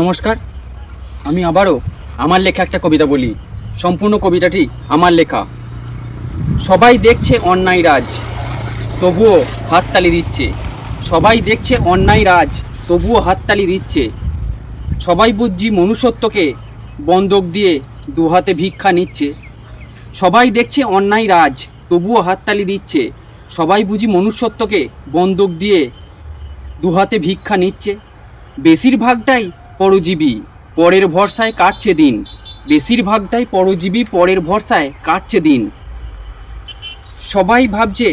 নমস্কার, আমি আবারও আমার লেখা একটা কবিতা বলি। সম্পূর্ণ কবিতাটি আমার লেখা। সবাই দেখছে অন্যায় রাজ, তবুও হাততালি দিচ্ছে। সবাই দেখছে অন্যায় রাজ, তবুও হাততালি দিচ্ছে। সবাই বুঝছি মনুষ্যত্বকে বন্দুক দিয়ে দুহাতে ভিক্ষা নিচ্ছে। সবাই দেখছে অন্যায় রাজ, তবুও হাততালি দিচ্ছে। সবাই বুঝি মনুষ্যত্বকে বন্দুক দিয়ে দুহাতে ভিক্ষা নিচ্ছে। বেশিরভাগটাই পরজীবী, পরের ভরসায় কাটছে দিন। বেশিরভাগটাই পরজীবী, পরের ভরসায় কাটছে দিন। সবাই ভাবছে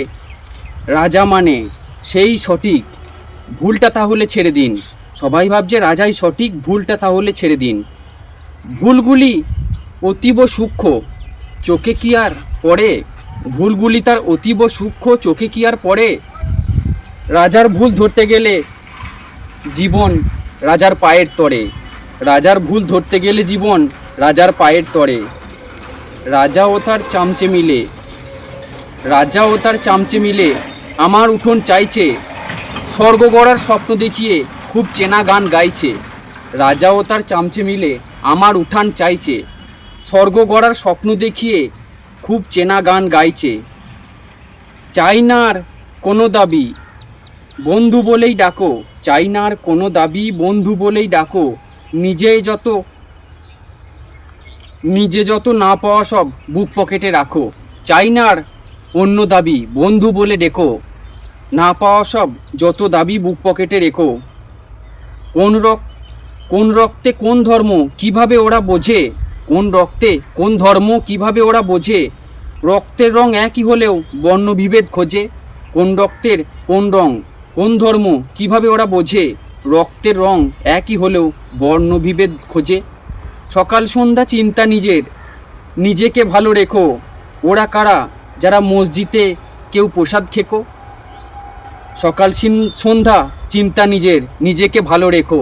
রাজা মানে সেই সঠিক, ভুলটা তাহলে ছেড়ে দিন। সবাই ভাবছে রাজাই সঠিক, ভুলটা তাহলে ছেড়ে দিন। ভুলগুলি অতীব সূক্ষ্ম, চোখে কি আর পড়ে? ভুলগুলি তার অতীব সূক্ষ্ম, চোখে কি আর পড়ে? রাজার ভুল ধরতে গেলে জীবন রাজার পায়ের তরে। রাজার ভুল ধরতে গেলে জীবন রাজার পায়ের তরে। রাজা ও তার চামচে মিলে, রাজা ও তার চামচে মিলে আমার উঠোন চাইছে। স্বর্গ গড়ার স্বপ্ন দেখিয়ে খুব চেনা গান গাইছে। রাজা ও তার চামচে মিলে আমার উঠান চাইছে। স্বর্গ গড়ার স্বপ্ন দেখিয়ে খুব চেনা গান গাইছে। চাই না আর কোনো দাবি, বন্ধু বলেই ডাকো। চাই না আর কোনো দাবি, বন্ধু বলেই ডাকো। নিজে যত না পাওয়া সব বুক পকেটে রাখো। চাই না আর অন্য দাবি, বন্ধু বলে ডেকো। না পাওয়া সব যত দাবি বুক পকেটে রেখো। কোন রক্তে কোন ধর্ম কিভাবে ওরা বোঝে? কোন রক্তে কোন ধর্ম কিভাবে ওরা বোঝে? রক্তের রং একই হলেও বর্ণবিভেদ খোঁজে। কোন রক্তের কোন রং, কোন ধর্ম কিভাবে ওরা বোঝে? রক্তের রং একই হলেও বর্ণবিভেদ খোঁজে। সকাল সন্ধ্যা চিন্তা নিজের, নিজেকে ভালো রেখো। ওরা কারা যারা মসজিদে কেউ প্রসাদ খেকো? সকাল সন্ধ্যা চিন্তা নিজের, নিজেকে ভালো রেখো।